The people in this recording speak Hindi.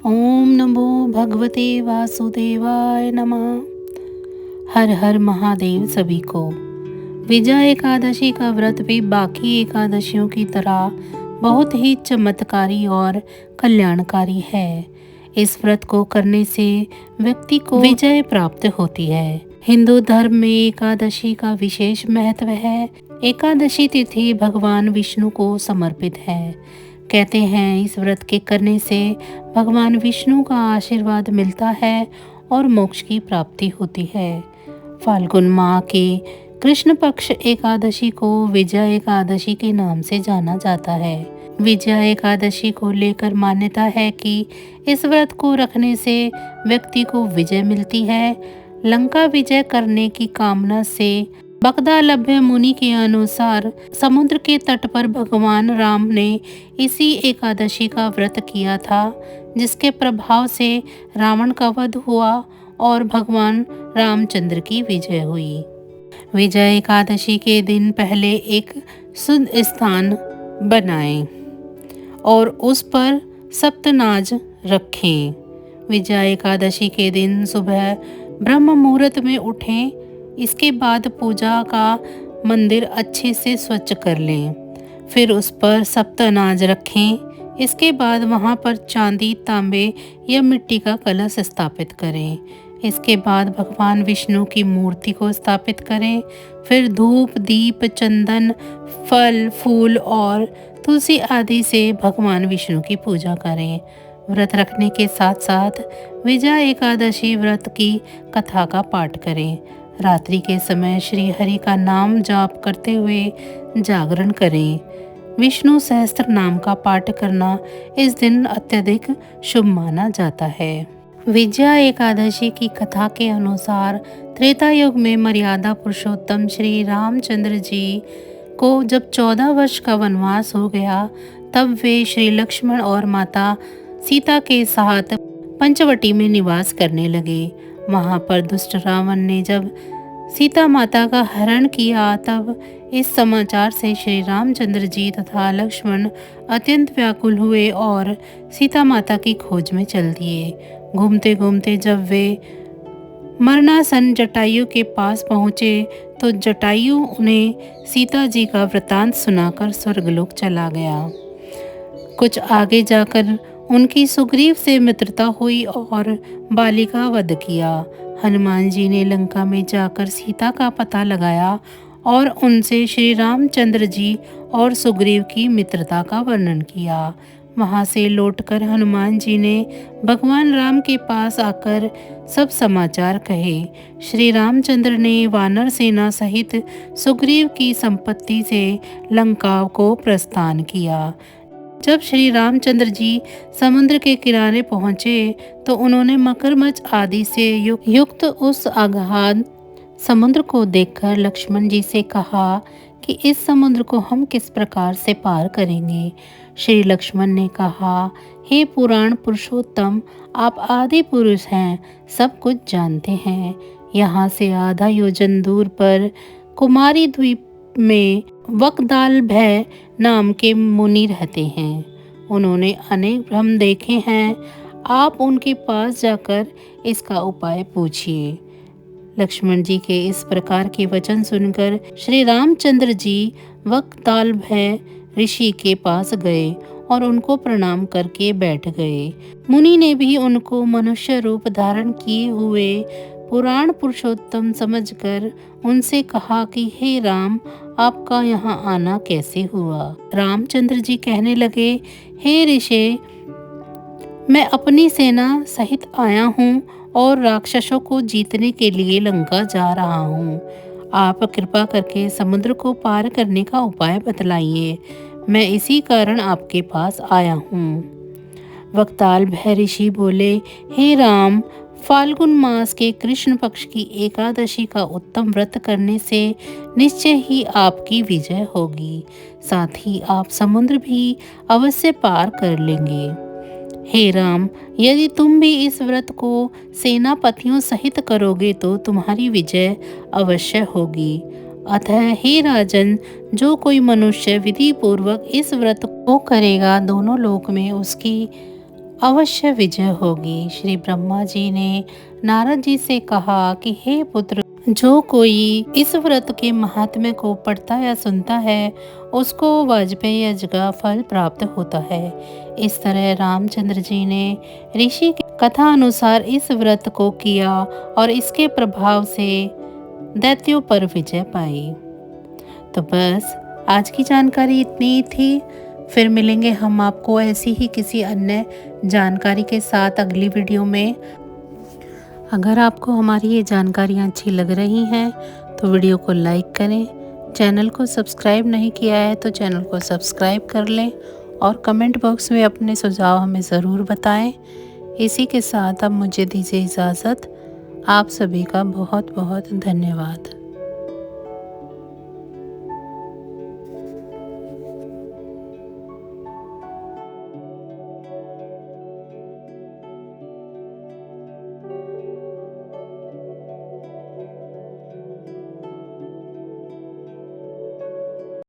ओम नमो भगवते वासुदेवाय नमः। हर हर महादेव सभी को। विजया एकादशी का व्रत भी बाकी एकादशियों की तरह बहुत ही चमत्कारी और कल्याणकारी है। इस व्रत को करने से व्यक्ति को विजय प्राप्त होती है। हिंदू धर्म में एकादशी का विशेष महत्व है। एकादशी तिथि भगवान विष्णु को समर्पित है। कहते हैं इस व्रत के करने से भगवान विष्णु का आशीर्वाद मिलता है और मोक्ष की प्राप्ति होती है। फाल्गुन माह के कृष्ण पक्ष एकादशी को विजया एकादशी के नाम से जाना जाता है। विजया एकादशी को लेकर मान्यता है कि इस व्रत को रखने से व्यक्ति को विजय मिलती है। लंका विजय करने की कामना से बगदालभ्य मुनि के अनुसार समुद्र के तट पर भगवान राम ने इसी एकादशी का व्रत किया था, जिसके प्रभाव से रावण का वध हुआ और भगवान रामचंद्र की विजय हुई। विजय एकादशी के दिन पहले एक शुद्ध स्थान बनाएं और उस पर सप्तनाज रखें। विजया एकादशी के दिन सुबह ब्रह्म मुहूर्त में उठें। इसके बाद पूजा का मंदिर अच्छे से स्वच्छ कर लें। फिर उस पर सप्तनाज रखें। इसके बाद वहां पर चांदी, तांबे या मिट्टी का कलश स्थापित करें। इसके बाद भगवान विष्णु की मूर्ति को स्थापित करें। फिर धूप, दीप, चंदन, फल, फूल और तुलसी आदि से भगवान विष्णु की पूजा करें। व्रत रखने के साथ साथ विजया एकादशी व्रत की कथा का पाठ करें। रात्रि के समय श्री हरि का नाम जाप करते हुए जागरण करें। विष्णु सहस्त्र नाम का पाठ करना इस दिन अत्यधिक शुभ माना जाता है। विजया एकादशी की कथा के अनुसार त्रेता युग में मर्यादा पुरुषोत्तम श्री रामचंद्र जी को जब 14 वर्ष का वनवास हो गया, तब वे श्री लक्ष्मण और माता सीता के साथ पंचवटी में निवास करने लगे। वहां पर दुष्ट रावण ने जब सीता माता का हरण किया, तब इस समाचार से श्री रामचंद्र जी तथा लक्ष्मण अत्यंत व्याकुल हुए और सीता माता की खोज में चल दिए। घूमते घूमते जब वे मरणासन जटायु के पास पहुँचे, तो जटायु उन्हें सीता जी का वृतांत सुनाकर स्वर्गलोक चला गया। कुछ आगे जाकर उनकी सुग्रीव से मित्रता हुई और बाली का वध किया। हनुमान जी ने लंका में जाकर सीता का पता लगाया और उनसे श्री रामचंद्र जी और सुग्रीव की मित्रता का वर्णन किया। वहां से लौटकर हनुमान जी ने भगवान राम के पास आकर सब समाचार कहे। श्री रामचंद्र ने वानर सेना सहित सुग्रीव की संपत्ति से लंका को प्रस्थान किया। जब श्री रामचंद्र जी समुद्र के किनारे पहुंचे, तो उन्होंने मगरमच्छ आदि से युक्त उस अगाध समुद्र को देखकर लक्ष्मण जी से कहा कि इस समुद्र को हम किस प्रकार से पार करेंगे। श्री लक्ष्मण ने कहा, हे पुराण पुरुषोत्तम, आप आदि पुरुष हैं, सब कुछ जानते हैं। यहाँ से आधा योजन दूर पर कुमारी द्वीप में वकदालभय नाम के मुनि रहते हैं। उन्होंने अनेक भ्रम देखे हैं। आप उनके पास जाकर इसका उपाय पूछिए। लक्ष्मण जी के इस प्रकार के वचन सुनकर श्री रामचंद्र जी वकदालभय ऋषि के पास गए और उनको प्रणाम करके बैठ गए। मुनि ने भी उनको मनुष्य रूप धारण किए हुए पुराण पुरुषोत्तम समझकर उनसे कहा कि हे राम, आपका यहाँ आना कैसे हुआ। रामचंद्र जी कहने लगे, हे ऋषि, मैं अपनी सेना सहित आया हूँ और राक्षसों को जीतने के लिए लंका जा रहा हूँ। आप कृपा करके समुद्र को पार करने का उपाय बतलाइए। मैं इसी कारण आपके पास आया हूँ। वकदालभय ऋषि बोले, हे राम, फाल्गुन मास के कृष्ण पक्ष की एकादशी का उत्तम व्रत करने से निश्चय ही आपकी विजय होगी। साथ ही आप समुद्र भी अवश्य पार कर लेंगे। हे राम, यदि तुम भी इस व्रत को सेनापतियों सहित करोगे तो तुम्हारी विजय अवश्य होगी। अतः हे राजन, जो कोई मनुष्य विधि पूर्वक इस व्रत को करेगा, दोनों लोक में उसकी अवश्य विजय होगी। श्री ब्रह्मा जी ने नारद जी से कहा कि हे पुत्र, जो कोई इस व्रत के महात्म्य को पढ़ता या सुनता है उसको वाजपेयी यज्ञ का फल प्राप्त होता है। इस तरह रामचंद्र जी ने ऋषि की कथा अनुसार इस व्रत को किया और इसके प्रभाव से दैत्यों पर विजय पाई। तो बस आज की जानकारी इतनी ही थी। फिर मिलेंगे हम आपको ऐसी ही किसी अन्य जानकारी के साथ अगली वीडियो में। अगर आपको हमारी ये जानकारियाँ अच्छी लग रही हैं तो वीडियो को लाइक करें। चैनल को सब्सक्राइब नहीं किया है तो चैनल को सब्सक्राइब कर लें और कमेंट बॉक्स में अपने सुझाव हमें ज़रूर बताएं। इसी के साथ अब मुझे दीजिए इजाज़त। आप सभी का बहुत बहुत धन्यवाद।